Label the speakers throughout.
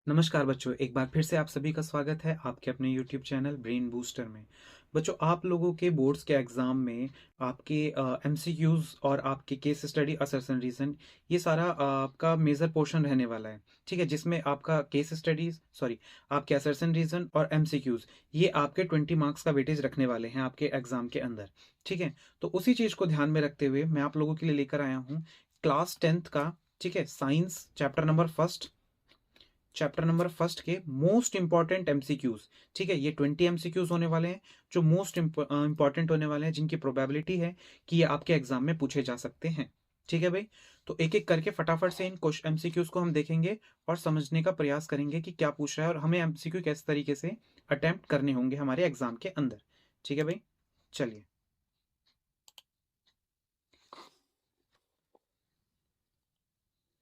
Speaker 1: नमस्कार बच्चों, एक बार फिर से आप सभी का स्वागत है आपके अपने यूट्यूब चैनल ब्रेन बूस्टर में। बच्चों, आप लोगों के बोर्ड्स के एग्ज़ाम में आपके एमसीक्यूज़ और आपके केस स्टडी असर्शन रीज़न ये सारा आपका मेजर पोर्शन रहने वाला है। ठीक है, जिसमें आपका केस स्टडीज आपके असर्शन रीज़न और एमसीक्यूज़ ये आपके 20 मार्क्स का वेटेज रखने वाले हैं आपके एग्ज़ाम के अंदर। ठीक है, तो उसी चीज़ को ध्यान में रखते हुए मैं आप लोगों के लिए लेकर आया हूँ क्लास 10th का, ठीक है, साइंस चैप्टर नंबर फर्स्ट के मोस्ट इंपॉर्टेंट एमसीक्यूज। ठीक है, ये 20 एमसीक्यूज होने वाले हैं जो मोस्ट इंपॉर्टेंट होने वाले हैं, जिनकी प्रोबेबिलिटी है कि ये आपके एग्जाम में पूछे जा सकते हैं। ठीक है भाई, तो एक एक करके फटाफट से इन एमसीक्यूज को हम देखेंगे और समझने का प्रयास करेंगे कि क्या पूछ रहा है और हमें एमसीक्यू किस तरीके से अटेम्प्ट करने होंगे हमारे एग्जाम के अंदर। ठीक है भाई, चलिए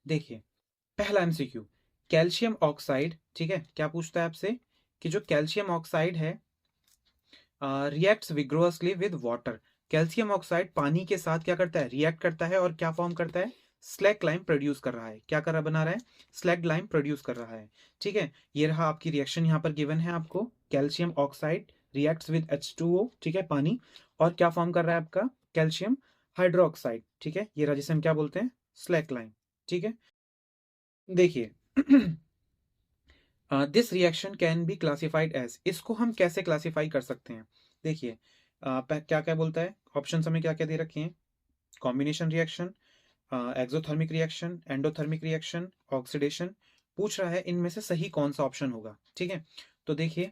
Speaker 1: देखिए। पहला एमसीक्यू, कैल्शियम ऑक्साइड। ठीक है, क्या पूछता है आपसे कि जो कैल्शियम ऑक्साइड है reacts vigorously with water. Calcium oxide पानी के साथ क्या करता है, रिएक्ट करता है और क्या फॉर्म करता है, स्लैक लाइम प्रोड्यूस कर रहा है। क्या कर रहा बना रहा है, स्लैक लाइम प्रोड्यूस कर रहा है। ठीक है, ये रहा आपकी रिएक्शन यहाँ पर गिवन है आपको। Calcium oxide reacts with H2O, ठीक है, पानी, और क्या फॉर्म कर रहा है आपका, कैल्शियम हाइड्रोक्साइड। ठीक है, ये रहा जिसे हम क्या बोलते हैं, स्लैक लाइम। ठीक है, देखिए this reaction can be classified as, इसको हम कैसे क्लासिफाई कर सकते हैं। देखिए क्या क्या बोलता है, ऑप्शन हमें क्या क्या दे रखे हैं, combination reaction, exothermic reaction, endothermic reaction, oxidation. पूछ रहा है इनमें से सही कौन सा ऑप्शन होगा। ठीक है, तो देखिए,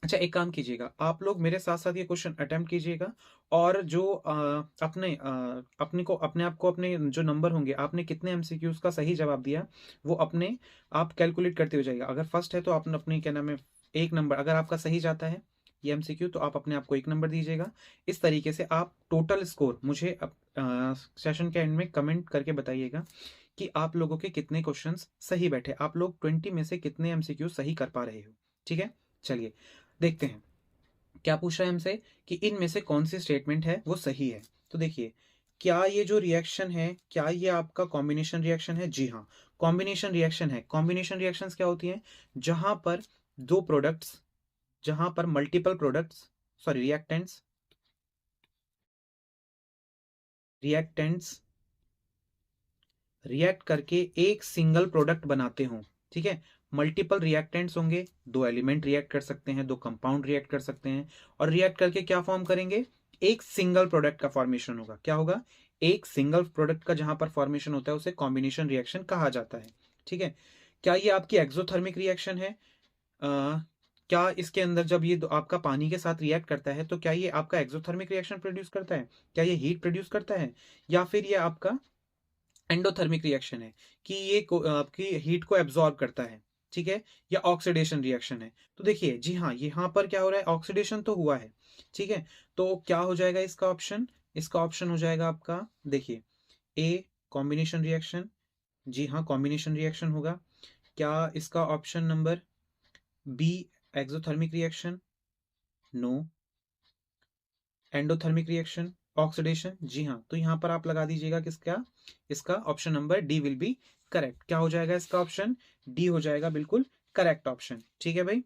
Speaker 1: अच्छा एक काम कीजिएगा, आप लोग मेरे साथ साथ ये क्वेश्चन अटेम्प्ट कीजिएगा और जो अपने आप को अपने जो नंबर होंगे, आपने कितने एमसीक्यूज का सही जवाब दिया वो अपने आप कैलकुलेट करते हो जाइएगा। अगर फर्स्ट है तो आप अपने क्या नाम है एक नंबर, अगर आपका सही जाता है ये एमसीक्यू तो आप अपने आप को एक नंबर दीजिएगा। इस तरीके से आप टोटल स्कोर मुझे सेशन के एंड में कमेंट करके बताइएगा कि आप लोगों के कितने क्वेश्चंस सही बैठे, आप लोग 20 में से कितने एमसीक्यू सही कर पा रहे हो। ठीक है, चलिए देखते हैं क्या पूछ रहा है हमसे कि इनमें से कौन सी स्टेटमेंट है वो सही है। तो देखिए, क्या ये जो रिएक्शन है क्या ये आपका कॉम्बिनेशन रिएक्शन है। जी हाँ, कॉम्बिनेशन रिएक्शन है। कॉम्बिनेशन रिएक्शंस क्या होती हैं, जहां पर दो प्रोडक्ट्स, जहां पर multiple products, reactants reactants react करके एक सिंगल प्रोडक्ट बनाते हों। ठीक है, मल्टीपल रिएक्टेंट्स होंगे, दो एलिमेंट रिएक्ट कर सकते हैं, दो कंपाउंड रिएक्ट कर सकते हैं, और रिएक्ट करके क्या फॉर्म करेंगे, एक सिंगल प्रोडक्ट का फॉर्मेशन होगा। क्या होगा, एक सिंगल प्रोडक्ट का जहां पर फॉर्मेशन होता है उसे कॉम्बिनेशन रिएक्शन कहा जाता है। ठीक है, क्या ये आपकी एक्सोथर्मिक रिएक्शन है, क्या इसके अंदर जब ये आपका पानी के साथ रिएक्ट करता है तो क्या ये आपका एक्सोथर्मिक रिएक्शन प्रोड्यूस करता है, क्या ये हीट प्रोड्यूस करता है, या फिर ये आपका एंडोथर्मिक रिएक्शन है कि ये आपकी हीट को एब्जॉर्ब करता है। ठीक है, या ऑक्सीडेशन रिएक्शन है। तो देखिए, जी हाँ, यहाँ पर क्या हो रहा है, ऑक्सीडेशन तो हुआ है। ठीक है, तो क्या हो जाएगा इसका ऑप्शन, इसका ऑप्शन हो जाएगा आपका, देखिए, ए कॉम्बिनेशन रिएक्शन। जी हाँ, कॉम्बिनेशन रिएक्शन होगा। क्या इसका option number B exothermic reaction, no. Endothermic reaction, oxidation, जी हाँ, तो यहां पर आप लगा दीजिएगा किसका, इसका option number D will be correct. क्या हो जाएगा इसका ऑप्शन, डी हो जाएगा बिल्कुल करेक्ट ऑप्शन। ठीक है भाई,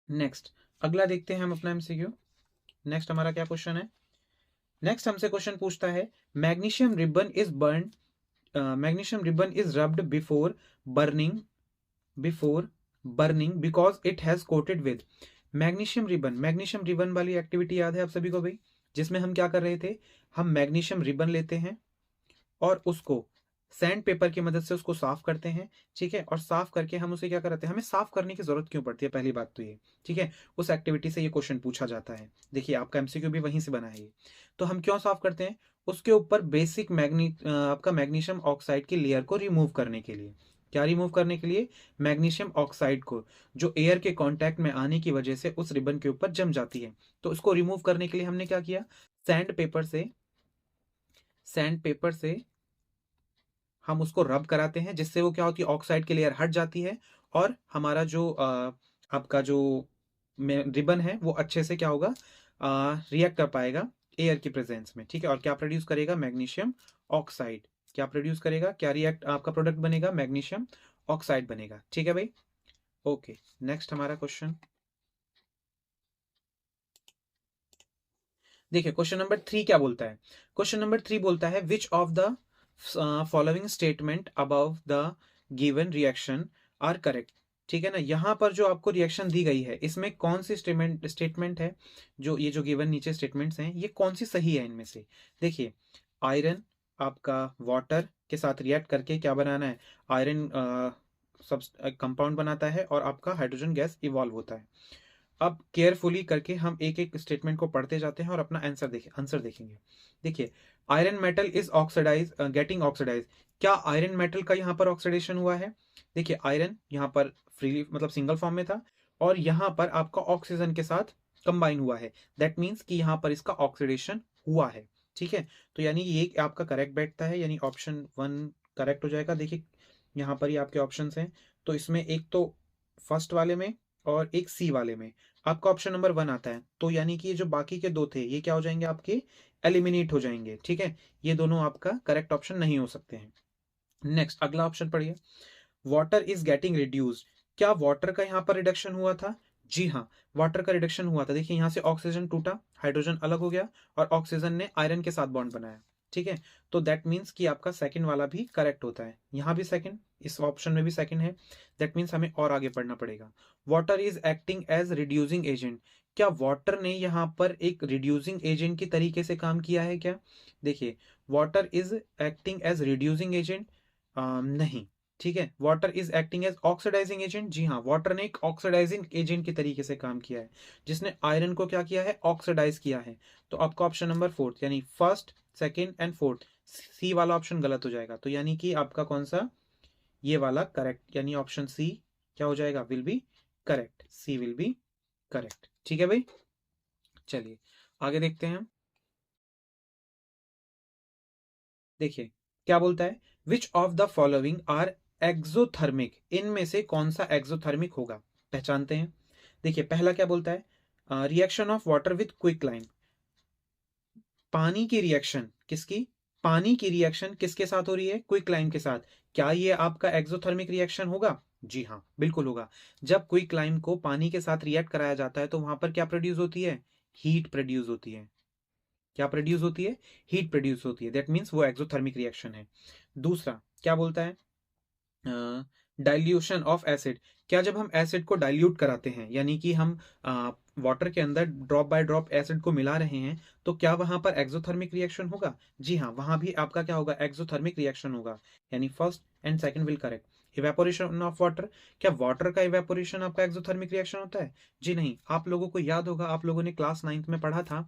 Speaker 1: नेक्स्ट अगला देखते हैं हम अपना एमसीक्यू। नेक्स्ट हमारा क्या क्वेश्चन है, नेक्स्ट हमसे क्वेश्चन पूछता है, magnesium ribbon is burn magnesium ribbon is rubbed burning before burning because it has coated with. Magnesium ribbon वाली एक्टिविटी याद है आप सभी को भाई, जिसमें हम क्या कर रहे थे, हम मैग्नीशियम रिबन लेते हैं और उसको सैंड पेपर की मदद से उसको साफ करते हैं। ठीक है, और साफ करके हम उसे क्या करते हैं, हमें साफ करने की जरूरत क्यों पड़ती है, पहली बात तो ये। ठीक है, उस एक्टिविटी से ये क्वेश्चन पूछा जाता है। देखिए, आपका एमसीक्यू भी वहीं से बना है ये। तो हम क्यों साफ करते हैं, उसके ऊपर बेसिक आपका मैग्नीशियम ऑक्साइड की लेयर को रिमूव करने के लिए। क्या रिमूव करने के लिए, मैग्नीशियम ऑक्साइड को, जो एयर के कांटेक्ट में आने की वजह से उस रिबन के ऊपर जम जाती है। तो इसको रिमूव करने के लिए हमने क्या किया, सैंड पेपर से सैंड पेपर से हम उसको रब कराते हैं, जिससे वो क्या होती है, ऑक्साइड की लेयर हट जाती है और हमारा जो आपका जो रिबन है वो अच्छे से क्या होगा, रिएक्ट कर पाएगा एयर की प्रेजेंस में। ठीक है, और क्या प्रोड्यूस करेगा, मैग्नीशियम ऑक्साइड। क्या प्रोड्यूस करेगा, क्या रिएक्ट आपका प्रोडक्ट बनेगा, मैग्नीशियम ऑक्साइड बनेगा। ठीक है भाई, ओके। नेक्स्ट हमारा क्वेश्चन देखिए, क्वेश्चन नंबर 3 क्या बोलता है। क्वेश्चन नंबर 3 बोलता है which of the following statement above the given reaction are correct. ठीक है ना, यहाँ पर जो आपको रिएक्शन दी गई है इसमें कौन सी स्टेटमेंट है, जो ये जो गिवन नीचे स्टेटमेंट्स हैं ये कौन सी सही है इनमें से। देखिए, आयरन आपका वाटर के साथ रिएक्ट करके क्या बनाना है, आयरन सब कंपाउंड बनाता है और आपका हाइड्रोजन गैस इवॉल्व होता है। अब केयरफुली करके हम एक एक स्टेटमेंट को पढ़ते जाते हैं और अपना आंसर देखेंगे। देखिए, iron metal is oxidise getting oxidise. क्या आयरन मेटल का यहाँ पर ऑक्सीडेशन हुआ है। देखिए, आयरन यहाँ पर फ्रीली मतलब सिंगल फॉर्म में था और यहाँ पर आपका ऑक्सीजन के साथ कंबाइन हुआ है, दैट मीन्स कि यहाँ पर इसका ऑक्सीडेशन हुआ है। ठीक है, तो यानी ये आपका करेक्ट बैठता है, यानी ऑप्शन 1 करेक्ट हो जाएगा। देखिए, यहाँ पर ही आपके ऑप्शन हैं, तो इसमें एक तो फर्स्ट वाले में और एक सी वाले में आपका ऑप्शन नंबर 1 आता है, तो यानी कि ये जो बाकी के दो थे ये क्या हो जाएंगे, आपके एलिमिनेट हो जाएंगे। ठीक है, ये दोनों आपका करेक्ट ऑप्शन नहीं हो सकते हैं। नेक्स्ट अगला ऑप्शन पढ़िए, वाटर इज गेटिंग रिड्यूस्ड। क्या वाटर का यहाँ पर रिडक्शन हुआ था। जी हाँ, वाटर का रिडक्शन हुआ था। देखिए, यहाँ से ऑक्सीजन टूटा, हाइड्रोजन अलग हो गया और ऑक्सीजन ने आयरन के साथ बॉन्ड बनाया। ठीक है, तो दैट मीन्स कि आपका सेकंड वाला भी करेक्ट होता है। यहाँ भी सेकंड, इस ऑप्शन में भी सेकंड है, दैट मीन्स हमें और आगे पढ़ना पड़ेगा। Water is acting as reducing agent. क्या वाटर ने यहाँ पर एक रिड्यूसिंग एजेंट की तरीके से काम किया है क्या। देखिए, water is acting as reducing agent, नहीं। ठीक है, water is acting as oxidizing agent. जी हाँ, वाटर ने एक ऑक्सीडाइजिंग एजेंट की तरीके से काम किया है, जिसने आयरन को क्या किया है, ऑक्सीडाइज किया है। तो आपका ऑप्शन नंबर 4 यानी फर्स्ट, सेकंड एंड फोर्थ, सी वाला ऑप्शन गलत हो जाएगा। तो यानी कि आपका कौन सा, ये वाला करेक्ट, यानी ऑप्शन सी क्या हो जाएगा, will be correct, C will be correct. ठीक है भाई, चलिए आगे देखते हैं। देखिए, क्या बोलता है, which of the following are exothermic. इनमें से कौन सा एक्सोथर्मिक होगा, पहचानते हैं। देखिए, पहला क्या बोलता है, reaction of water with quick lime. पानी की रिएक्शन किसकी, पानी की रिएक्शन किसके साथ हो रही है, क्विक लाइम के साथ। क्या ये आपका एक्सोथर्मिक रिएक्शन होगा। जी हाँ, बिल्कुल होगा। जब क्विक लाइम को पानी के साथ रिएक्ट कराया जाता है तो वहां पर क्या प्रोड्यूस होती है, हीट प्रोड्यूस होती है। क्या प्रोड्यूस होती है, हीट प्रोड्यूस होती है, दैट मीन्स वो एक्सोथर्मिक रिएक्शन है। दूसरा क्या बोलता है, डाइल्यूशन ऑफ एसिड। क्या जब हम एसिड को डाइल्यूट कराते हैं, यानी कि हम वाटर के अंदर ड्रॉप बाय ड्रॉप एसिड को मिला रहे हैं, तो क्या वहां पर एक्सोथर्मिक रिएक्शन होगा। जी हाँ, वहां भी आपका क्या होगा, एक्सोथर्मिक रिएक्शन होगा, यानी first and second will correct. Evaporation of water, क्या वाटर का इवेपोरेशन आपका एक्सोथर्मिक रिएक्शन होता है। जी नहीं, आप लोगों को याद होगा, आप लोगों ने क्लास 9th में पढ़ा था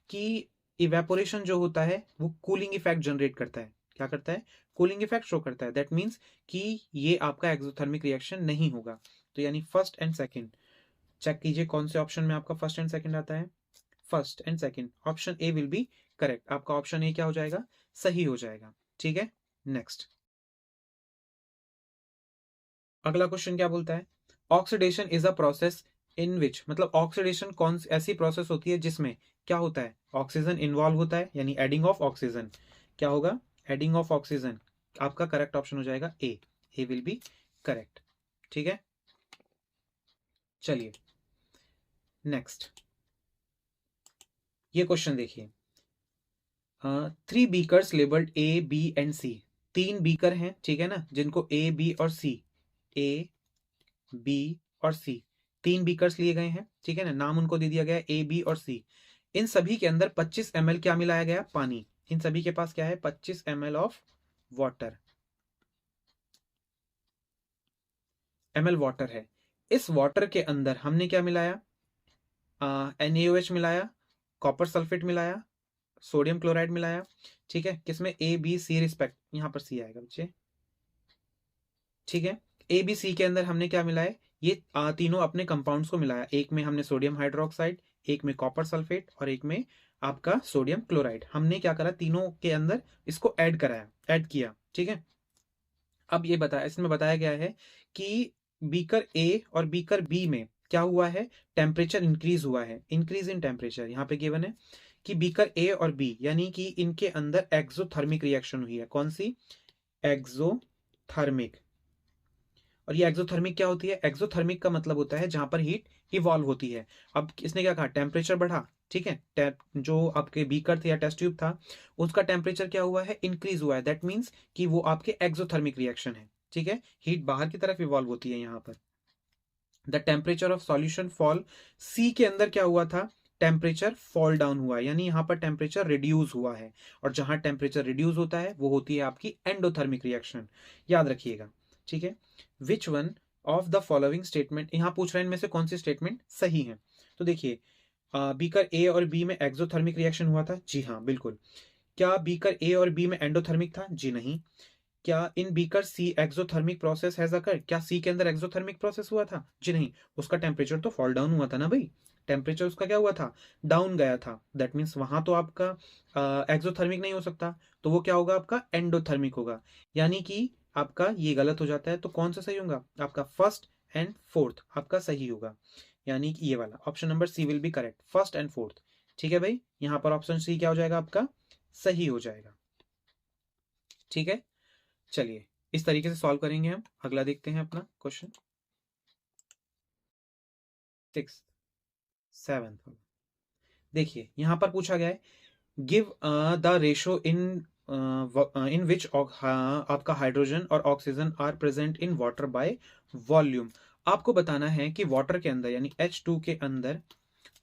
Speaker 1: कि इवेपोरेशन जो होता है वो कूलिंग इफेक्ट जनरेट करता है। क्या करता है, कूलिंग इफेक्ट शो करता है, दैट मीन्स कि ये आपका एक्सोथर्मिक रिएक्शन नहीं होगा। तो यानी फर्स्ट एंड सेकंड चेक कीजिए कौन से ऑप्शन में आपका फर्स्ट एंड सेकंड आता है। First and second, option A will be correct. आपका ऑप्शन ए क्या हो जाएगा, सही हो जाएगा। ठीक है, नेक्स्ट अगला क्वेश्चन क्या बोलता है, oxidation is a process in which. मतलब ऑक्सीडेशन कौन सी ऐसी प्रोसेस होती है जिसमें क्या होता है, ऑक्सीजन इन्वॉल्व होता है, यानी एडिंग ऑफ ऑक्सीजन। क्या होगा, एडिंग ऑफ ऑक्सीजन। आपका करेक्ट ऑप्शन हो जाएगा ए विल बी करेक्ट। ठीक है, चलिए नेक्स्ट ये क्वेश्चन देखिए, 3 beakers labelled A B and C. 3 beaker हैं, ठीक है ना, जिनको ए बी और सी, ए बी और सी, 3 बीकर्स लिए गए हैं। ठीक है ना, नाम उनको दे दिया गया ए बी और सी। इन सभी के अंदर 25 ml क्या मिलाया गया, पानी। इन सभी के पास क्या है, 25 ml of water, ml water है। इस वाटर के अंदर हमने क्या मिलाया, NaOH मिलाया, कॉपर सल्फेट मिलाया, सोडियम क्लोराइड मिलाया। ठीक है, किसमें, ए बी सी रिस्पेक्ट, यहां पर सी आएगा बच्चे। ठीक है, ए बी सी के अंदर हमने क्या मिलाया, ये तीनों अपने कंपाउंड्स को मिलाया। एक में हमने सोडियम हाइड्रोक्साइड, एक में कॉपर सल्फेट और एक में आपका सोडियम क्लोराइड। हमने क्या करा, तीनों के अंदर इसको ऐड कराया, ऐड किया। ठीक है, अब ये बताया, इसमें बताया गया है कि बीकर ए और बीकर बी में क्या हुआ है, टेम्परेचर इंक्रीज हुआ है, इंक्रीज इन टेम्परेचर यहाँ पे गिवन है कि बीकर ए और बी यानी कि इनके अंदर एक्सोथर्मिक रिएक्शन हुई है। कौन सी, एक्सोथर्मिक। और ये एक्सोथर्मिक क्या होती है? एक्सोथर्मिक का मतलब होता है जहां पर हीट इवॉल्व होती है। अब इसने क्या कहा? टेम्परेचर बढ़ा, ठीक है, जो आपके बीकर थे या टेस्ट ट्यूब था उसका टेम्परेचर क्या हुआ है? इंक्रीज हुआ है। दैट मीन्स कि वो आपके एक्सोथर्मिक रिएक्शन है, ठीक है, हीट बाहर की तरफ इवॉल्व होती है यहाँ पर। The temperature of solution fall, C के अंदर क्या हुआ था? टेम्परेचर फॉल डाउन हुआ है, यानी यहां पर टेम्परेचर रिड्यूस हुआ है, और जहां टेम्परेचर रिड्यूस होता है वो होती है आपकी एंडोथर्मिक रिएक्शन, याद रखिएगा, ठीक है। Which one of the following statement, यहां पूछ रहे हैं इनमें से कौन सी स्टेटमेंट सही है। तो देखिए, बीकर ए और बी में एक्सोथर्मिक रिएक्शन हुआ था, जी हाँ बिल्कुल। क्या बीकर ए और बी में एंडोथर्मिक था? जी नहीं। क्या in beaker C exothermic process has occurred, क्या सी के अंदर एक्सोथर्मिक प्रोसेस हुआ था? जी नहीं। उसका टेम्परेचर तो फॉल डाउन हुआ था ना भाई, टेम्परेचर उसका क्या हुआ था? डाउन गया था। दैट मीन्स वहां तो आपका एक्सोथर्मिक नहीं हो सकता, तो वो क्या होगा? आपका एंडोथर्मिक होगा। यानी कि आपका ये गलत हो जाता है, तो कौन सा सही होगा? आपका फर्स्ट एंड फोर्थ आपका सही होगा, यानी कि ये वाला option number C will be correct, first and fourth. ठीक है भाई, यहां पर ऑप्शन सी क्या हो जाएगा? आपका सही हो जाएगा, ठीक है। चलिए इस तरीके से सॉल्व करेंगे हम। अगला देखते हैं अपना क्वेश्चन 6 7। देखिए यहां पर पूछा गया है, give the ratio in which आपका हाइड्रोजन और oxygen are present in water by volume. आपको बताना है कि वाटर के अंदर यानी H2 के अंदर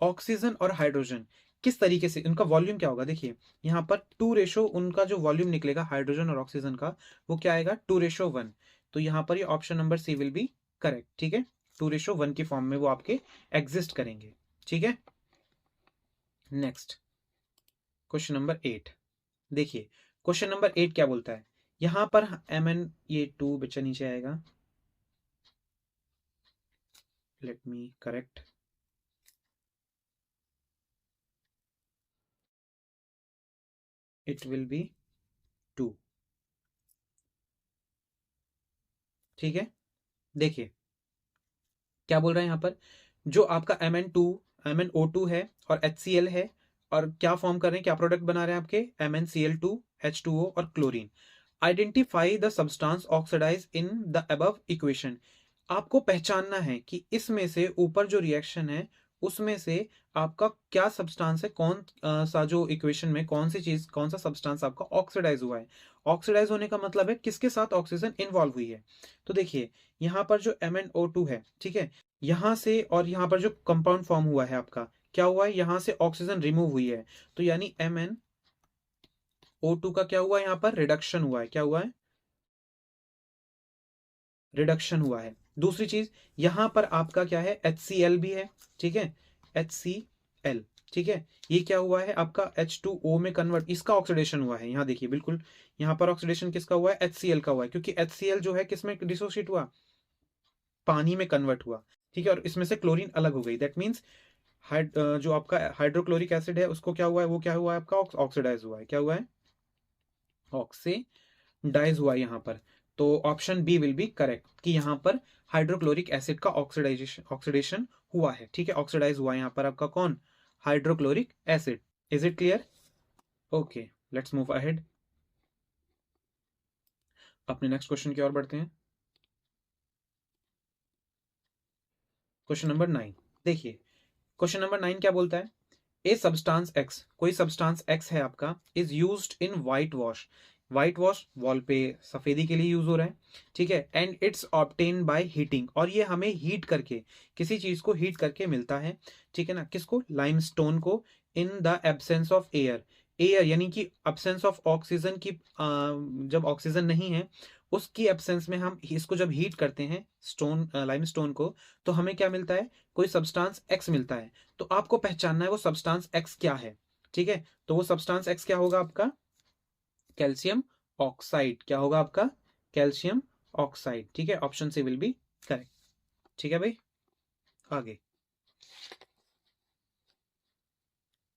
Speaker 1: ऑक्सीजन और हाइड्रोजन किस तरीके से, उनका वॉल्यूम क्या होगा। देखिए यहाँ पर 2 रेशो, उनका जो वॉल्यूम निकलेगा हाइड्रोजन और ऑक्सीजन का, वो क्या आएगा? 2:1। तो यहाँ पर ये option number C will be correct, ठीक है। 2:1 की फॉर्म में वो आपके एग्जिस्ट करेंगे, ठीक है। Next question number 8। देखिए क्वेश्चन नंबर 8 क्या बोलता है, यहां पर Mn, ये 2 बच्चा नीचे आएगा, let me correct, it will B 2, ठीक है। देखिए क्या बोल रहा है यहाँ पर, जो आपका Mn2 MnO2 है और HCl है, और क्या फॉर्म कर रहे हैं, क्या प्रोडक्ट बना रहे हैं आपके? MnCl2 H2O और chlorine. Identify the substance oxidise in the above equation. आपको पहचानना है कि इसमें से ऊपर जो रिएक्शन है उसमें से आपका क्या सब्सटेंस है, कौन सा जो इक्वेशन में कौन सी चीज, कौन सा सब्सटेंस आपका ऑक्सीडाइज हुआ है। ऑक्सीडाइज होने का मतलब है किसके साथ ऑक्सीजन इन्वॉल्व हुई है। तो देखिए यहाँ पर जो MnO2 है, ठीक है, यहां से और यहां पर जो कंपाउंड फॉर्म हुआ है आपका, क्या हुआ है? यहां से ऑक्सीजन रिमूव हुई है, तो यानी MnO2 का क्या हुआ है? यहाँ पर रिडक्शन हुआ है। क्या हुआ है? रिडक्शन हुआ है। दूसरी चीज, यहां पर आपका क्या है? HCl भी है, ठीक है, HCl, ठीक है। ये क्या हुआ है? आपका H2O में कन्वर्ट, इसका ऑक्सीडेशन हुआ है। यहाँ देखिए बिल्कुल, यहाँ पर ऑक्सीडेशन किसका हुआ है? HCl का हुआ है, क्योंकि HCl जो है किसमें डिसोसिएट हुआ? पानी में कन्वर्ट हुआ, ठीक है, और इसमें से क्लोरीन अलग हो गई। दैट मीन्स जो आपका हाइड्रोक्लोरिक एसिड है उसको क्या हुआ है? वो क्या हुआ है आपका? ऑक्सीडाइज हुआ है। क्या हुआ है? ऑक्सीडाइज हुआ है यहाँ पर। तो option B will be correct, कि यहाँ पर हाइड्रोक्लोरिक एसिड का ऑक्सीडेशन हुआ है, ठीक है, ऑक्सीडाइज हुआ है यहाँ पर आपका कौन? Hydrochloric acid. Is it clear? Okay, let's move ahead, अपने नेक्स्ट क्वेश्चन की ओर बढ़ते हैं। Question number 9। देखिए क्वेश्चन नंबर 9 क्या बोलता है, ए सब्सटेंस एक्स, कोई सब्सटेंस एक्स है आपका, is used in white wash. White wash wall पे सफेदी के लिए यूज हो रहा है, ठीक है, and it's obtain by heating, और ये हमें हीट करके, किसी चीज को हीट करके मिलता है, ठीक है ना, किसको? लाइमस्टोन को, in the absence of air. Air यानी कि एब्सेंस ऑफ ऑक्सीजन की, जब ऑक्सीजन नहीं है उसकी एब्सेंस में हम इसको जब हीट करते हैं, स्टोन लाइमस्टोन को, तो हमें क्या मिलता है? कोई सब्सटेंस एक्स मिलता है। तो आपको पहचानना है वो सब्सटेंस एक्स क्या है, ठीक है। तो वो सब्सटेंस एक्स क्या होगा आपका? Calcium oxide. क्या होगा आपका? कैल्शियम ऑक्साइड, ठीक है, option C will be correct, ठीक है भाई। आगे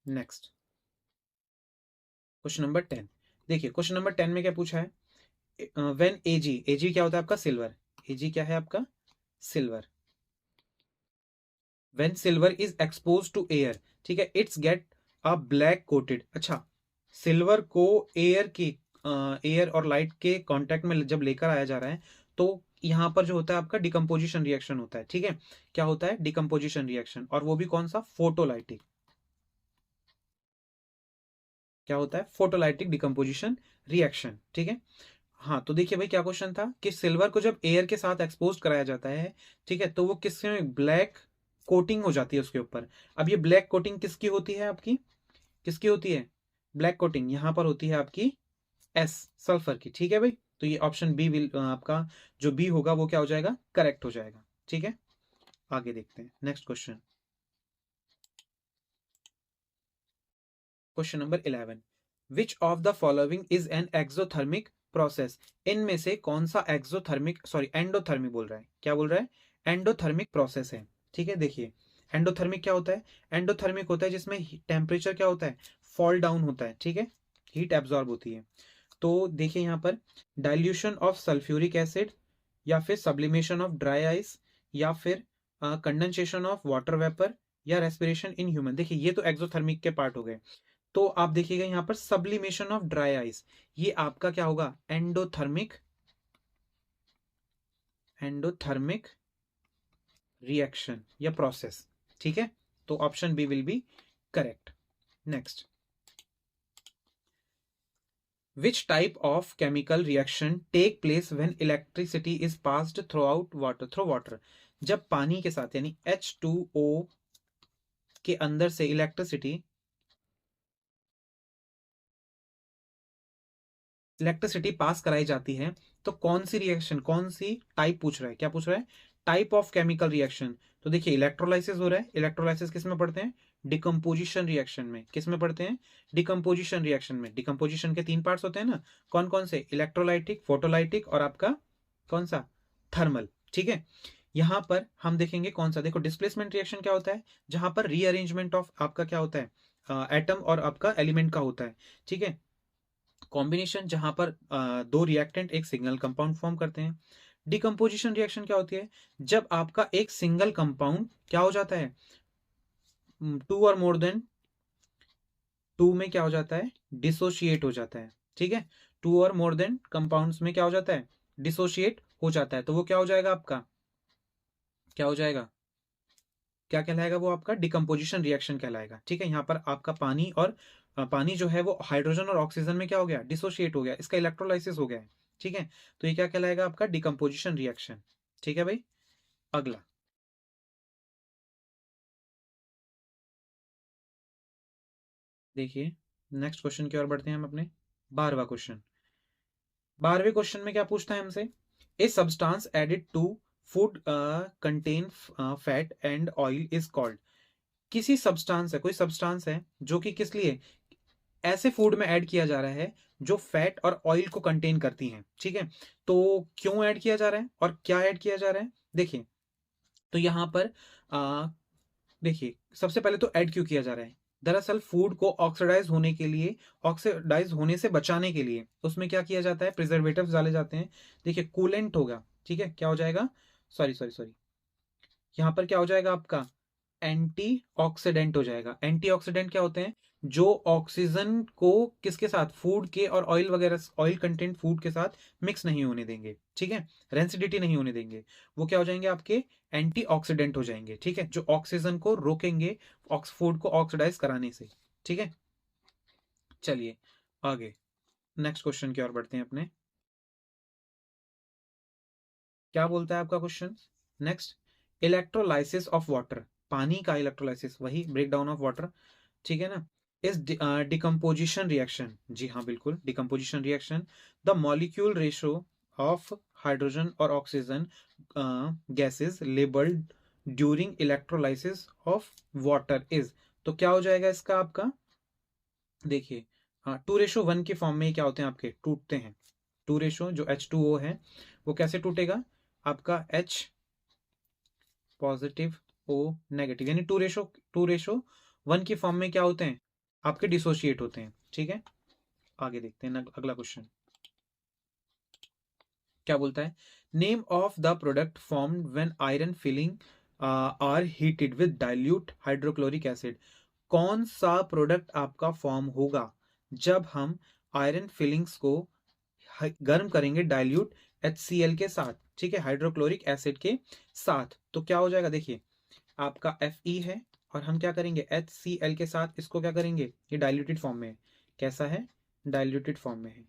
Speaker 1: नेक्स्ट क्वेश्चन नंबर 10। देखिए क्वेश्चन नंबर 10 में क्या पूछा है, व्हेन एजी क्या होता है आपका? सिल्वर। एजी क्या है आपका? Silver. When silver is expose to air, ठीक है, it's get a black coated. अच्छा, सिल्वर को एयर की, एयर और लाइट के कांटेक्ट में जब लेकर आया जा रहा है तो यहाँ पर जो होता है आपका डिकम्पोजिशन रिएक्शन होता है, ठीक है। क्या होता है? डिकम्पोजिशन रिएक्शन, और वो भी कौन सा? फोटोलाइटिक। क्या होता है? फोटोलाइटिक डिकम्पोजिशन रिएक्शन, ठीक है। हाँ, तो देखिए भाई क्या क्वेश्चन था कि सिल्वर को जब एयर के साथ एक्सपोज कराया जाता है, ठीक है, तो वो किससे ब्लैक कोटिंग हो जाती है उसके ऊपर। अब ये ब्लैक कोटिंग किसकी होती है? आपकी किसकी होती है ब्लैक कोटिंग? यहाँ पर होती है आपकी एस, सल्फर की, ठीक है भाई। तो ये ऑप्शन बी विल आपका जो बी होगा वो क्या हो जाएगा? करेक्ट हो जाएगा, ठीक है। आगे देखते हैं next question. Question number 11, which of the following is an exothermic process? इनमें से कौन सा एक्सोथर्मिक, सॉरी एंडोथर्मिक बोल रहा है, क्या बोल रहा है? एंडोथर्मिक प्रोसेस है, ठीक है। देखिए एंडोथर्मिक क्या होता है? एंडोथर्मिक होता है जिसमें टेम्परेचर क्या होता है? फॉल डाउन होता है, ठीक है, हीट एब्जॉर्ब होती है। तो देखिए यहाँ पर डाइल्यूशन ऑफ सल्फ्यूरिक एसिड, या फिर सब्लिमेशन ऑफ ड्राई आइस, या फिर कंडेंसेशन ऑफ वाटर वेपर, या रेस्पिरेशन इन ह्यूमन। देखिए ये तो एक्सोथर्मिक के पार्ट हो गए। तो आप देखिएगा यहाँ पर सब्लिमेशन ऑफ ड्राई आइस, ये आपका क्या होगा? एंडोथर्मिक, एंडोथर्मिक रिएक्शन या प्रोसेस, ठीक है। तो option B will be correct. Next, which type of chemical reaction take place when electricity is passed throughout water, through water? जब पानी के साथ यानी H2O के अंदर से इलेक्ट्रिसिटी पास कराई जाती है, तो कौन सी रिएक्शन, कौन सी टाइप पूछ रहा है? क्या पूछ रहा है? Type of chemical reaction. तो देखिए इलेक्ट्रोलाइसिस हो रहा है, इलेक्ट्रोलाइसिस किस में पढ़ते हैं? डिकम्पोजिशन रिएक्शन में। किस में पढ़ते हैं? डिकम्पोजिशन रिएक्शन में। डिकम्पोजिशन के 3 पार्ट्स होते हैं ना, कौन कौन से? इलेक्ट्रोलाइटिक, फोटोलाइटिक, और आपका कौन सा? थर्मल, ठीक है। यहां पर हम देखेंगे कौन सा, देखो डिस्प्लेसमेंट रिएक्शन क्या होता है? जहां पर रीअरेंजमेंट ऑफ आपका क्या होता है? एटम और आपका एलिमेंट का होता है, ठीक है। कॉम्बिनेशन जहां पर दो रिएक्टेंट एक सिंगल कंपाउंड फॉर्म करते हैं। डिकम्पोजिशन रिएक्शन क्या होती है? जब आपका एक सिंगल कंपाउंड क्या हो जाता है? टू और मोर देन टू में क्या हो जाता है? डिसोशिएट हो जाता है, ठीक है। टू और मोर देन कंपाउंड्स में क्या हो जाता है? डिसोशिएट हो जाता है। तो वो क्या हो जाएगा आपका? क्या हो जाएगा? क्या कहलाएगा? वो आपका डिकम्पोजिशन रिएक्शन कहलाएगा, ठीक है। यहाँ पर आपका पानी और पानी जो है वो हाइड्रोजन और ऑक्सीजन में क्या हो गया? डिसोशिएट हो गया, इसका इलेक्ट्रोलाइसिस हो गया है, ठीक है। तो ये क्या कहलाएगा? आपका डिकम्पोजिशन रिएक्शन, ठीक है भाई। अगला, देखिए नेक्स्ट क्वेश्चन की ओर बढ़ते हैं हम अपने। 12वां क्वेश्चन। 12वें क्वेश्चन में क्या पूछता है हमसे? A substance added to food contain fat and oil is called. किसी सब्सटेंस है, कोई सब्सटेंस है जो कि किस लिए ऐसे फूड में ऐड किया जा रहा है जो फैट और ऑयल को कंटेन करती हैं, ठीक है। तो क्यों ऐड किया जा रहा है और क्या ऐड किया जा रहा है? देखिए, तो यहां पर आ, देखिए सबसे पहले तो ऐड क्यों किया जा रहा है? दरअसल फूड को ऑक्सीडाइज होने के लिए, ऑक्सीडाइज होने से बचाने के लिए उसमें क्या किया जाता है? प्रिजर्वेटिव्स डाले जाते हैं। देखिए कूलेंट होगा, ठीक है। क्या हो जाएगा? सॉरी सॉरी सॉरी, यहाँ पर क्या हो जाएगा आपका? एंटीऑक्सीडेंट हो जाएगा। एंटीऑक्सीडेंट क्या होते हैं? जो ऑक्सीजन को किसके साथ? फूड के और ऑयल वगैरह, ऑयल कंटेंट फूड के साथ मिक्स नहीं होने देंगे, ठीक है, रेंसिडिटी नहीं होने देंगे। वो क्या हो जाएंगे? आपके एंटीऑक्सीडेंट हो जाएंगे, ठीक है, जो ऑक्सीजन को रोकेंगे फूड को ऑक्सीडाइज कराने से, ठीक है। चलिए आगे नेक्स्ट क्वेश्चन की ओर बढ़ते हैं अपने। क्या बोलता है आपका question? Next, electrolysis of water, पानी का इलेक्ट्रोलाइसिस, वही ब्रेक डाउन ऑफ वाटर, ठीक है ना। इस डिकम्पोजिशन रिएक्शन, जी हाँ बिल्कुल, decomposition reaction, the molecule ratio of hydrogen और oxygen gases labelled during electrolysis of water is. तो क्या हो जाएगा इसका आपका? देखिए, हाँ 2:1 के फॉर्म में क्या होते हैं? आपके टूटते हैं। 2 जो H2O है वो कैसे टूटेगा? आपका H पॉजिटिव O नेगेटिव, यानी 2:1 की फॉर्म में क्या होते हैं? आपके डिसोशिएट होते हैं, ठीक है। आगे देखते हैं अगला क्वेश्चन क्या बोलता है? Name of the product formed when iron filing are heated with dilute hydrochloric acid. कौन सा प्रोडक्ट आपका फॉर्म होगा जब हम आयरन फिलिंग्स को गर्म करेंगे डाइल्यूट HCl के साथ? ठीक है, हाइड्रोक्लोरिक एसिड के साथ। तो क्या हो जाएगा, देखिए आपका Fe है और हम क्या करेंगे HCl के साथ इसको क्या करेंगे, ये डाइल्यूटेड फॉर्म में है। कैसा है, डाइल्यूटेड फॉर्म में है।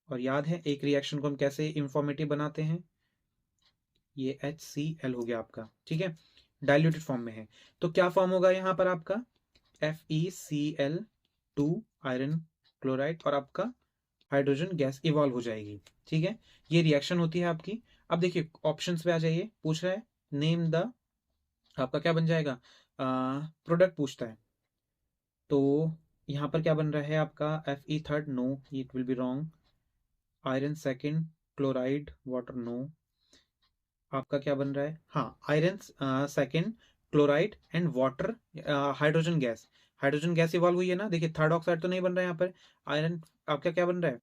Speaker 1: और याद है एक रिएक्शन को हम कैसे इंफॉर्मेटिव बनाते हैं, ये HCl हो गया आपका, ठीक है, डाइल्यूटेड फॉर्म में है। तो क्या फॉर्म होगा यहाँ पर आपका FeCl2 आयरन क्लोराइड और आपका हाइड्रोजन गैस इवॉल्व हो जाएगी, ठीक है। ये रिएक्शन होती है आपकी। अब देखिए ऑप्शंस पे आ जाइए, पूछ रहा है नेम द, आपका क्या बन जाएगा, प्रोडक्ट पूछता है। तो यहाँ पर क्या बन रहा है आपका Fe third, no it will be wrong. Iron second, chloride water, no. आपका क्या बन रहा है, हाँ iron second, chloride and water, hydrogen gas. Hydrogen gas evolve हुई है ना, देखिए थर्ड ऑक्साइड तो नहीं बन रहा है यहाँ पर। आयरन आपका क्या बन रहा है,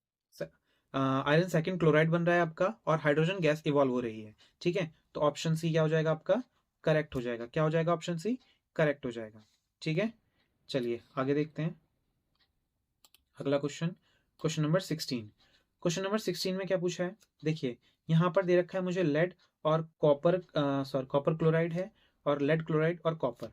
Speaker 1: आयरन सेकंड क्लोराइड बन रहा है आपका और हाइड्रोजन गैस इवॉल्व हो रही है, ठीक है। तो ऑप्शन सी क्या हो जाएगा आपका, करेक्ट हो जाएगा। क्या हो जाएगा, ऑप्शन सी करेक्ट हो जाएगा, ठीक है। चलिए आगे देखते हैं अगला question, question number 16। Question number 16 में क्या पूछा है, देखिए यहाँ पर दे रखा है मुझे लेड और कॉपर, कॉपर क्लोराइड है और लेड क्लोराइड और कॉपर,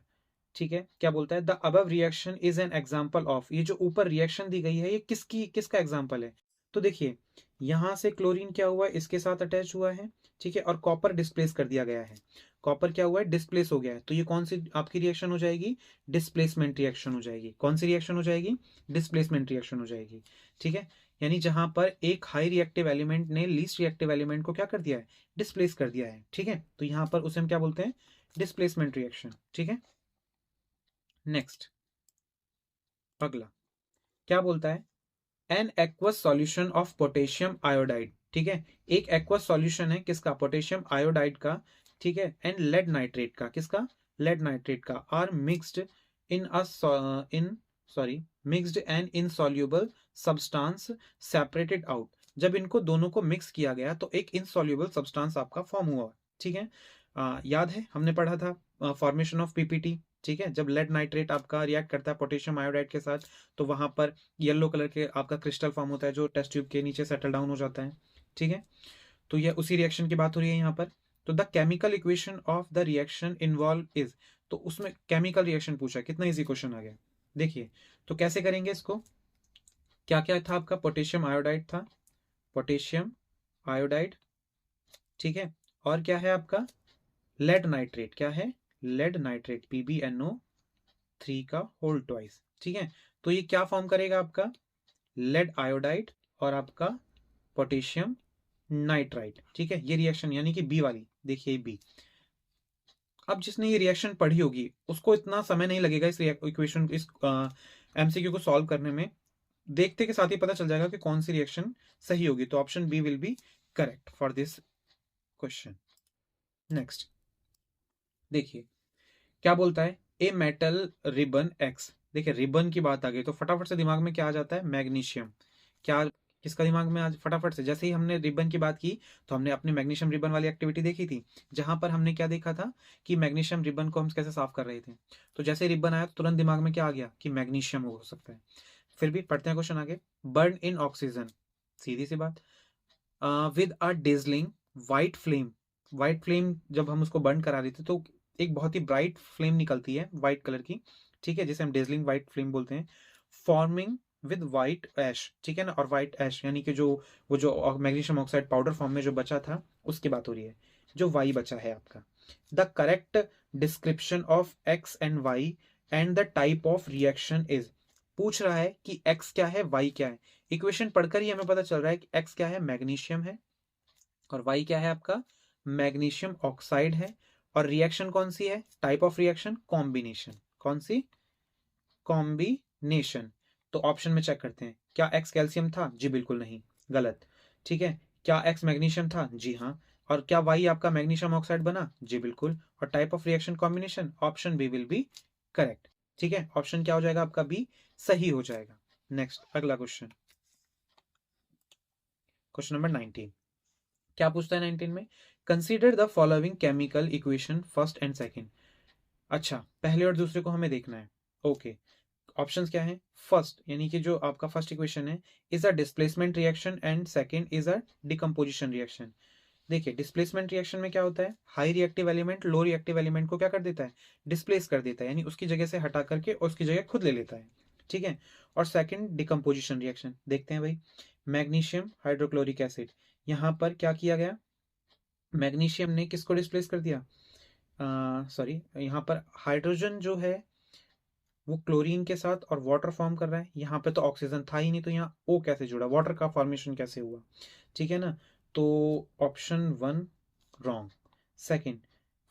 Speaker 1: ठीक है। क्या बोलता है, the above reaction is an example of, ये जो ऊपर रिएक्शन दी गई है ये किसका एग्जाम्पल है। तो देखिए यहां से क्लोरीन क्या हुआ है, इसके साथ अटैच हुआ है, ठीक है, और कॉपर डिस्प्लेस कर दिया गया है। कॉपर क्या हुआ है, डिस्प्लेस हो गया है। तो ये कौन सी आपकी रिएक्शन हो जाएगी, डिस्प्लेसमेंट रिएक्शन हो जाएगी। कौन सी रिएक्शन हो जाएगी, डिस्प्लेसमेंट रिएक्शन हो जाएगी, ठीक है। यानी जहां पर एक हाई रिएक्टिव एलिमेंट ने लीस्ट रिएक्टिव एलिमेंट को क्या कर दिया है, डिस्प्लेस कर दिया है, ठीक है। तो यहां पर उसे हम क्या बोलते हैं, डिस्प्लेसमेंट रिएक्शन, ठीक है। नेक्स्ट अगला क्या बोलता है, an aqueous solution of potassium iodide, ठीक है। एक एक्वस सॉल्यूशन है किसका, पोटेशियम आयोडाइड का, ठीक है, एंड लेड नाइट्रेट का, किसका, लेड नाइट्रेट का, are mixed in in sorry mixed and insoluble substance separated out. जब इनको दोनों को मिक्स किया गया तो एक इनसॉल्युबल सब्सटेंस आपका फॉर्म हुआ, ठीक है। याद है हमने पढ़ा था फॉर्मेशन ऑफ पीपीटी, ठीक है। जब लेड नाइट्रेट आपका रिएक्ट करता है पोटेशियम आयोडाइड के साथ तो वहां पर येलो कलर के आपका क्रिस्टल फॉर्म होता है जो टेस्ट ट्यूब के नीचे सेटल डाउन हो जाता है, ठीक है। तो यह उसी रिएक्शन की बात हो रही है यहाँ पर। तो the chemical equation of the reaction involve is, तो उसमें केमिकल रिएक्शन पूछा, कितना इजी क्वेश्चन आ गया। देखिए तो कैसे करेंगे इसको, क्या क्या था आपका, पोटेशियम आयोडाइड था, पोटेशियम आयोडाइड, ठीक है। और क्या है आपका, लेड नाइट्रेट, क्या है, लेड नाइट्रेट PbNO3 का होल ट्वाइस, ठीक है। तो ये क्या फॉर्म करेगा आपका, लेड आयोडाइड और आपका पोटेशियम नाइट्राइट, ठीक है। ये रिएक्शन यानी कि बी वाली, देखिए बी। अब जिसने ये रिएक्शन पढ़ी होगी उसको इतना समय नहीं लगेगा इस इक्वेशन, इस MCQ को सॉल्व करने में। देखते के साथ ही पता चल जाएगा कि कौन सी रिएक्शन सही होगी। तो option B will be correct for this question. Next देखिए क्या बोलता है, ए मेटल रिबन एक्स। देखिए रिबन की बात आ गई तो फटाफट से दिमाग में क्या आ जाता है, मैग्नीशियम। क्या किसका दिमाग में आज फटाफट से, जैसे ही हमने रिबन की बात की तो हमने अपने मैग्नीशियम रिबन वाली एक्टिविटी देखी थी, जहां पर हमने क्या देखा था कि मैग्नीशियम रिबन को हम कैसे साफ कर रहे थे। तो जैसे रिबन आया तो तुरंत दिमाग में क्या आ गया कि मैग्नीशियम हो सकता है। फिर भी पढ़ते हैं क्वेश्चन आगे, बर्न इन ऑक्सीजन, सीधी सी बात, with a dazzling white flame. White flame जब हम उसको बर्न करा रहे थे तो एक बहुत ही ब्राइट फ्लेम निकलती है व्हाइट कलर की, ठीक है, जिसे हम डेजलिंग व्हाइट फ्लेम बोलते हैं, फॉर्मिंग विद व्हाइट ऐश, ठीक है ना। और व्हाइट ऐश यानी कि जो वो जो मैग्नीशियम ऑक्साइड पाउडर फॉर्म में जो बचा था उसकी बात हो रही है, जो वाई बचा है आपका। The correct description of X and Y and the type of reaction is, पूछ रहा है कि एक्स क्या है वाई क्या है। इक्वेशन पढ़कर ही हमें पता चल रहा है कि एक्स क्या है, मैग्नीशियम है, और वाई क्या है आपका, मैग्नीशियम ऑक्साइड है। और रिएक्शन कौन सी है, टाइप ऑफ रिएक्शन कॉम्बिनेशन, कौन सी, कॉम्बिनेशन। तो ऑप्शन में चेक करते हैं, क्या एक्स कैल्शियम था, जी बिल्कुल नहीं, गलत, ठीक है। क्या एक्स मैग्नीशियम था, जी हाँ। और क्या वाई आपका मैग्नीशियम ऑक्साइड बना, जी बिल्कुल। और type of reaction combination, option B will be correct, ठीक है। ऑप्शन क्या हो जाएगा आपका, बी सही हो जाएगा। नेक्स्ट अगला क्वेश्चन, क्वेश्चन नंबर 19। क्या पूछता है 19 में, consider the following chemical equation first and second. अच्छा पहले और दूसरे को हमें देखना है, ओके। ऑप्शंस क्या है? फर्स्ट यानी कि जो आपका फर्स्ट इक्वेशन है is a displacement reaction and second is a decomposition reaction. देखिए डिस्प्लेसमेंट रिएक्शन में क्या होता है, high reactive element low reactive element को क्या कर देता है, डिस्प्लेस कर देता है, यानी उसकी जगह से हटा करके उसकी जगह खुद ले लेता है, ठीक है। और सेकंड डिकम्पोजिशन रिएक्शन, देखते हैं भाई, मैग्नीशियम हाइड्रोक्लोरिक एसिड, यहाँ पर क्या किया गया, मैग्नीशियम ने किसको डिस्प्लेस कर दिया, सॉरी यहाँ पर हाइड्रोजन जो है वो क्लोरीन के साथ और वाटर फॉर्म कर रहा है, यहाँ पे तो ऑक्सीजन था ही नहीं, तो यहाँ ओ कैसे जुड़ा, वाटर का फॉर्मेशन कैसे हुआ, ठीक है ना। तो option 1 wrong. Second,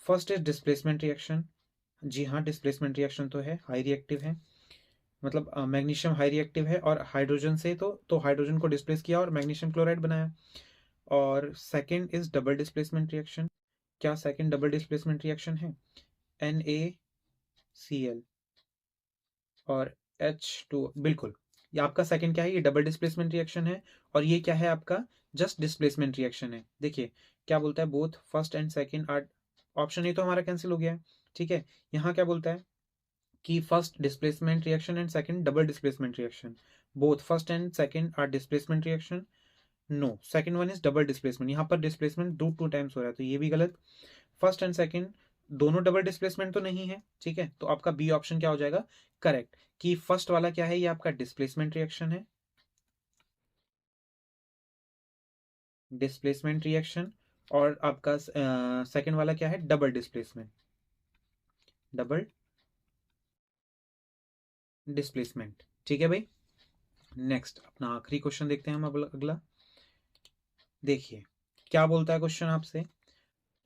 Speaker 1: first is displacement reaction, जी हाँ डिस्प्लेसमेंट रिएक्शन तो है, हाई रिएक्टिव है, मतलब मैग्नीशियम हाई रिएक्टिव है और हाइड्रोजन से तो हाइड्रोजन को डिस्प्लेस किया और मैग्नीशियम क्लोराइड बनाया। और second is double displacement reaction, क्या सेकंड डबल डिस्प्लेसमेंट रिएक्शन है, NaCl और H2, बिल्कुल ये आपका सेकंड क्या है, ये डबल डिस्प्लेसमेंट रिएक्शन है, और ये क्या है आपका जस्ट डिस्प्लेसमेंट रिएक्शन है। देखिए क्या बोलता है, both first and second are, option A तो हमारा कैंसिल हो गया है, ठीक है। यहाँ क्या बोलता है कि first displacement reaction and second double displacement reaction, both first and second are displacement reaction, no second one is double displacement, यहाँ पर डिस्प्लेसमेंट टू टाइम्स हो रहा है, तो ये भी गलत। फर्स्ट एंड सेकंड दोनों डबल डिस्प्लेसमेंट तो नहीं है, ठीक है, तो आपका बी ऑप्शन क्या हो जाएगा करेक्ट, कि फर्स्ट वाला क्या है, ये आपका डिस्प्लेसमेंट रिएक्शन है, डिस्प्लेसमेंट रिएक्शन, और आपका सेकंड वाला क्या है, डबल डिस्प्लेसमेंट, डबल डिस्प्लेसमेंट, ठीक है भाई। नेक्स्ट अपना आखिरी क्वेश्चन देखते हैं हम अगला। देखिए क्या बोलता है क्वेश्चन आपसे,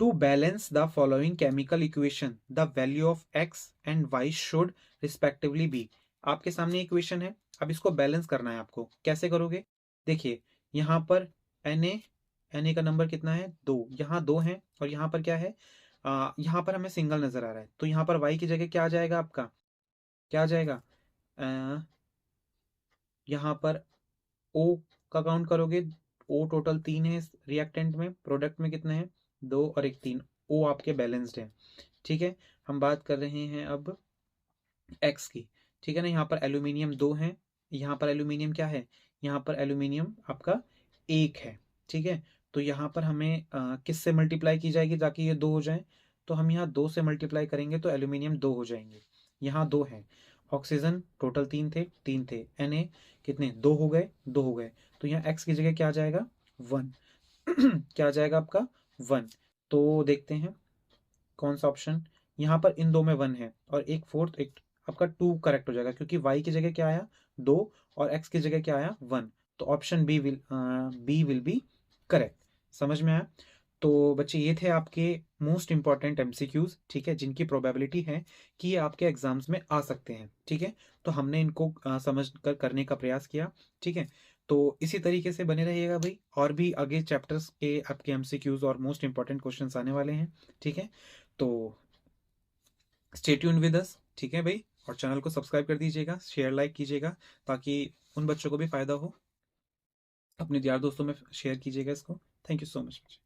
Speaker 1: to balance the following chemical equation the value of X and Y should respectively be. आपके सामने इक्वेशन है, अब इसको बैलेंस करना है आपको, कैसे करोगे, देखिए यहाँ पर Na का नंबर कितना है 2, यहाँ 2 है, और यहाँ पर क्या है, यहाँ पर हमें सिंगल नजर आ रहा है, तो यहाँ पर y की जगह क्या आ जाएगा आपका, क्या आ जाएगा, यहाँ पर O का काउंट करोगे, O टोटल 3 है रिएक्टेंट में, प्रोडक्ट में कितने हैं 2 और 1 3, O आपके बैलेंस्ड है, ठीक है। हम बात कर रहे हैं अब X की, ठीक है ना, यहाँ पर एल्यूमिनियम 2 है, यहाँ पर एल्यूमिनियम क्या है, यहाँ पर एल्यूमिनियम आपका 1 है, ठीक है। तो यहाँ पर हमें किससे मल्टीप्लाई की जाएगी ताकि ये 2 हो जाए, तो हम यहाँ 2 से मल्टीप्लाई करेंगे तो एल्यूमिनियम 2 हो जाएंगे, यहाँ 2 है, ऑक्सीजन टोटल 3 थे, Na कितने 2 हो गए, 2 हो गए, तो यहाँ X की जगह क्या आ जाएगा 1 क्या आ जाएगा आपका 1। तो देखते हैं कौन सा ऑप्शन, यहाँ पर इन दो में 1 है और एक फोर्थ, एक आपका 2 करेक्ट हो जाएगा, क्योंकि y की जगह क्या आया 2 और x की जगह क्या आया 1, तो option B will be correct. समझ में आया। तो बच्चे ये थे आपके मोस्ट इंपॉर्टेंट एमसीक्यूज, ठीक है, जिनकी प्रोबेबिलिटी है कि ये आपके एग्जाम्स में आ सकते हैं, ठीक है। तो हमने इनको समझ कर करने का प्रयास किया, ठीक है। तो इसी तरीके से बने रहिएगा भाई, और भी आगे चैप्टर्स के आपके एमसीक्यूज और मोस्ट इंपॉर्टेंट क्वेश्चंस आने वाले हैं, ठीक है। तो स्टे ट्यून्ड विद अस, ठीक है भाई, और चैनल को सब्सक्राइब कर दीजिएगा, शेयर लाइक कीजिएगा, ताकि उन बच्चों को भी फायदा हो, अपने यार दोस्तों में शेयर कीजिएगा इसको। Thank you so much.